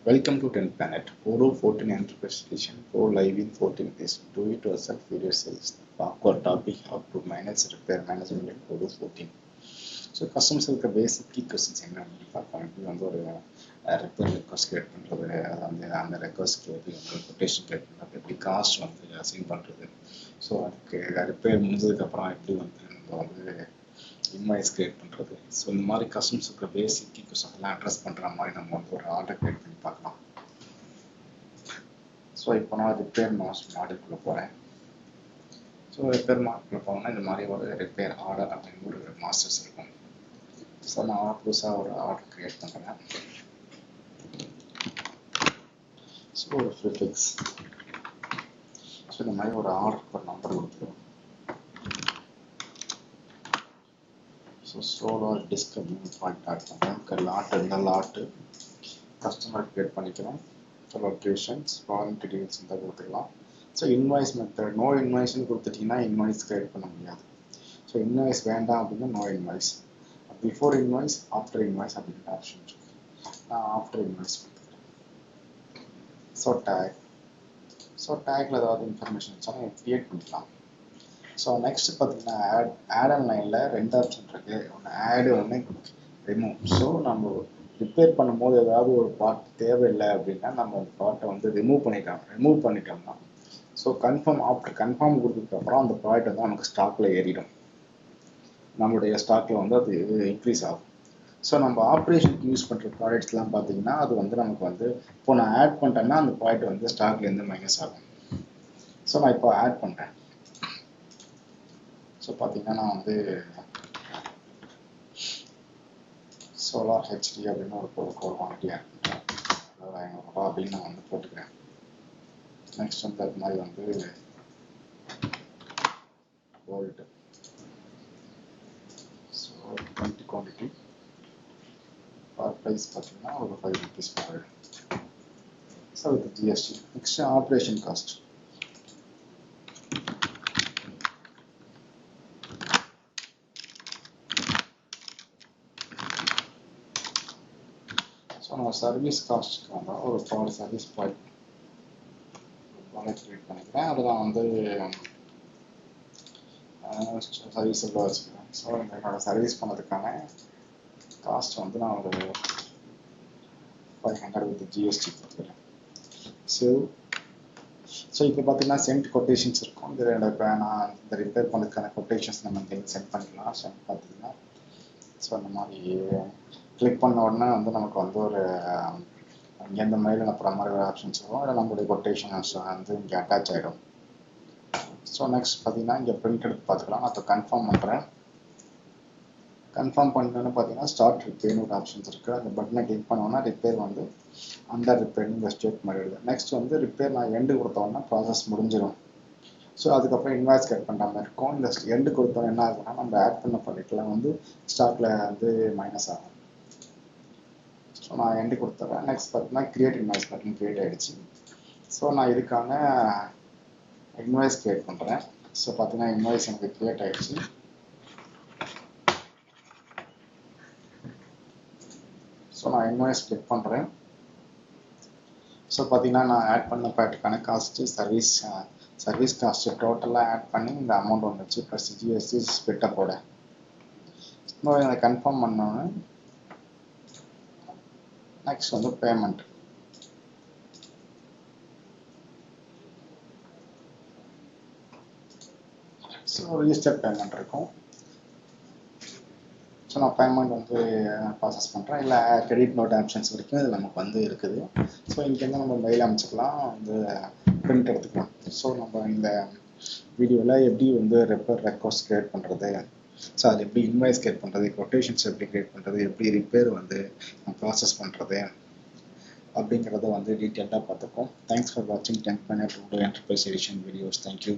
Welcome to 10th Planet. Odoo 14 Enterprise Edition. Go live in 14 days. Do it yourself for yourselves. Our topic how to manage repair management in Odoo 14. So customers இருக்க basic key questions என்ன அப்படின்னு பார்ப்போம். எப்படி வந்து ஒரு repair request create பண்ணுறது, அந்த request எப்படி வந்து quotation create பண்ணுறது, எப்படி காஸ்ட் வந்து அசைன் பண்ணுறது. ஸோ அதுக்கு ரிப்பேர் முடிஞ்சதுக்கப்புறம் எப்படி வந்து நம்ம வந்து இன்வாய்ஸ் கிரியேட் பண்ணுறது. ஸோ இந்த மாதிரி கஸ்டமர்ஸ் இருக்கிற பேசிக் கீ கொஸ்டின்ஸ் எல்லாம் அட்ரஸ் பண்ணுற மாதிரி நம்ம வந்து ஒரு ஆர்டர் கிரியேட் பண்ணி பார்க்கலாம். ஸோ இப்போ நான் ரிப்பேர் மாடலுக்குள்ளே போகிறேன். ஸோ ரிப்பேர் மாடலுக்குள்ளே போனோம்னா இந்த மாதிரி ஒரு ரிப்பேர் ஆர்டர் அப்படின்னு ஒரு மாஸ்டர்ஸ் இருக்கும். ஸோ நான் புதுசாக ஒரு ஆர்டர் கிரியேட் பண்ணுறேன். ஸோ ஒரு ப்ரிஃபிக்ஸ். ஸோ இந்த மாதிரி ஒரு ஆர்டருக்கு ஒரு நம்பர் கொடுத்துருவோம். ஸோ சோலார் டிஸ்க் அப்படின்னு பாயிண்ட் ஆட் பண்ணுறேன். லாட்டு இந்த லாட்டு கஸ்டமர் கிரியேட் பண்ணிக்கிறோம். ஸோ லொக்கேஷன்ஸ் வாரண்டி டீடைல்ஸ் இந்த கொடுத்துக்கலாம். ஸோ இன்வாய்ஸ் மெத்தட் நோ இன்வாய்ஸ்ன்னு கொடுத்துட்டிங்கன்னா இன்வாய்ஸ் கிரியேட் பண்ண முடியாது. ஸோ இன்வாய்ஸ் வேண்டாம் அப்படின்னா no invoice, before invoice after invoice அப்படின்ற ஆப்ஷன் இருக்கு. நான் ஆஃப்டர் இன்வாய்ஸ் கொடுத்துக்கிறேன். So tag. ஸோ டேக்ல ஏதாவது இன்ஃபர்மேஷன் வச்சாலும் கிரியேட் பண்ணிக்கலாம். ஸோ நெக்ஸ்ட் பார்த்தீங்கன்னா ஆட் அண்ட் லைனில் ரெண்டு ஆப்ஷன் இருக்குது. ஒன்று ஆடு ஒன்று ரிமூவ். ஸோ நம்ம ரிப்பேர் பண்ணும்போது ஏதாவது ஒரு பார்ட் தேவையில்லை அப்படின்னா நம்ம அந்த பார்ட்டை வந்து ரிமூவ் பண்ணிட்டோம்னா ஸோ ஆஃப்டர் கன்ஃபார்ம் கொடுத்ததுக்கப்புறம் அந்த ப்ராடக்ட் வந்து நமக்கு ஸ்டாக்கில் ஏறிடும். நம்மளுடைய ஸ்டாக்கில் வந்து அது இன்க்ரீஸ் ஆகும். ஸோ நம்ம ஆப்ரேஷனுக்கு யூஸ் பண்ணுற ப்ராடக்ட்ஸ்லாம் பார்த்தீங்கன்னா அது வந்து நமக்கு வந்து இப்போ நான் ஆட் பண்ணிட்டேன்னா அந்த ப்ராடக்ட் வந்து ஸ்டாக்லேருந்து மைனஸ் ஆகும். ஸோ நான் இப்போ ஆட் பண்ணுறேன். ஸோ பார்த்தீங்கன்னா நான் வந்து சோலார் ஹெச்டி அப்படின்னு ஒரு குவான்டிட்டி ஆட் பண்ணுறேன். அதாவது 500 ரூபா அப்படின்னு நான் வந்து போட்டுக்கிறேன். நெக்ஸ்ட் வந்து அது மாதிரி வந்து volt. So 20 quantity for price பார்த்தீங்கன்னா ஒரு 5 rupees per. ஸோ இது GST. Next operation cost. So நான் சர்வீஸ் காஸ்ட்டுக்காக ஒரு சர்வீஸ் ப்ராடக்ட் கிரியேட் பண்ணிக்கிறேன். அதில் நான் வந்து சர்வீஸ் எவ்வளோ வச்சுக்கிறேன். ஸோ என்னோட சர்வீஸ் பண்ணதுக்கான காஸ்ட் வந்து நான் ஒரு 500 வித் ஜிஎஸ்டி கொடுத்துக்கிறேன். ஸோ இப்போ பார்த்தீங்கன்னா சென்ட் கொட்டேஷன்ஸ் இருக்கும். இதில் இப்போ நான் இந்த ரிப்பேர் பண்ணதுக்கான கொட்டேஷன்ஸ் நம்ம இங்கே சென்ட் பண்ணிக்கலாம். சென்ட் பார்த்தீங்கன்னா ஸோ அந்த மாதிரி கிளிக் பண்ண உடனே வந்து நமக்கு வந்து ஒரு இங்கேருந்து மெயில் அனுப்புகிற மாதிரி ஒரு ஆப்ஷன்ஸ் வரும். அதில் நம்மளுடைய கொட்டேஷன்ஸ் வந்து இங்கே அட்டாச் ஆகிடும். ஸோ நெக்ஸ்ட் பார்த்தீங்கன்னா இங்கே பிரிண்ட் எடுத்து பார்த்துக்கலாம். நான் இப்போ கன்ஃபார்ம் பண்ணுறேன். கன்ஃபார்ம் பண்ணணுன்னு பார்த்தீங்கன்னா ஸ்டார்ட் ரிப்பேர்னு ஒரு ஆப்ஷன்ஸ் இருக்குது. அந்த பட்டனை கிளிக் பண்ணோன்னா ரிப்பேர் வந்து அந்த ரிப்பேர்னு இந்த ஸ்டேட் மாதிரி எழுது. நெக்ஸ்ட் வந்து ரிப்பேர் நான் எண்டு கொடுத்தோன்னா ப்ராசஸ் முடிஞ்சிடும். ஸோ அதுக்கப்புறம் இன்வாய்ஸ் கட் பண்ணுற மாதிரி இருக்கும். இந்த எண்டு கொடுத்தோன்னா என்ன ஆகுதுன்னா நம்ம ஆட் பண்ண ப்ராடக்ட்லாம் வந்து ஸ்டாக்கில் வந்து மைனஸ் ஆகும். ஸோ நான் எண்டு கொடுத்துட்றேன். நெக்ஸ்ட் பார்த்தீங்கன்னா கிரியேட் இன்வாய்ஸ் பட்டன் கிரியேட் ஆகிடுச்சு. ஸோ நான் இதுக்கான இன்வாய்ஸ் கிரியேட் பண்ணுறேன். ஸோ பார்த்தீங்கன்னா இன்வாய்ஸ் எனக்கு கிரியேட் ஆகிடுச்சு. ஸோ நான் இன்வாய்ஸ் கிளிக் பண்ணுறேன். ஸோ பார்த்தீங்கன்னா நான் ஆட் பண்ண ப்ராடக்ட்டுக்கான காஸ்ட்டு சர்வீஸ் காஸ்ட்டு டோட்டலாக ஆட் பண்ணி இந்த அமௌண்ட் வந்துச்சு. ப்ளஸ் ஜிஎஸ்டி ஸ்பிட்டப்போட. ஸோ இதை கன்ஃபார்ம் பண்ணோன்னு நெக்ஸ்ட் வந்து பேமெண்ட். ஸோ ரிஜிஸ்டர் பேமெண்ட் இருக்கும். ஸோ நான் பேமெண்ட் வந்து ப்ராசஸ் பண்ணுறேன். இல்லை கிரெடிட் நோட் ஆப்ஷன்ஸ் வரைக்கும் இது நமக்கு வந்து இருக்குது. ஸோ இங்கேருந்து நம்ம மெயில் அமைச்சிக்கலாம், வந்து பிரிண்ட் எடுத்துக்கலாம். ஸோ நம்ம இந்த வீடியோவில் எப்படி வந்து ரெக்வஸ்ட் கிரியேட் பண்ணுறது, ஸோ அது எப்படி இன்வாய்ஸ் கிரியேட் பண்ணுறது, கொட்டேஷன்ஸ் எப்படி கிரியேட் பண்ணுறது, எப்படி ரிப்பேர் வந்து ப்ராசஸ் பண்ணுறது அப்படிங்கிறத வந்து டீட்டெயிலாக பார்த்துப்போம். தேங்க்ஸ் ஃபார் வாட்சிங் 10th Planet Odoo Enterprise Edition videos. Thank you.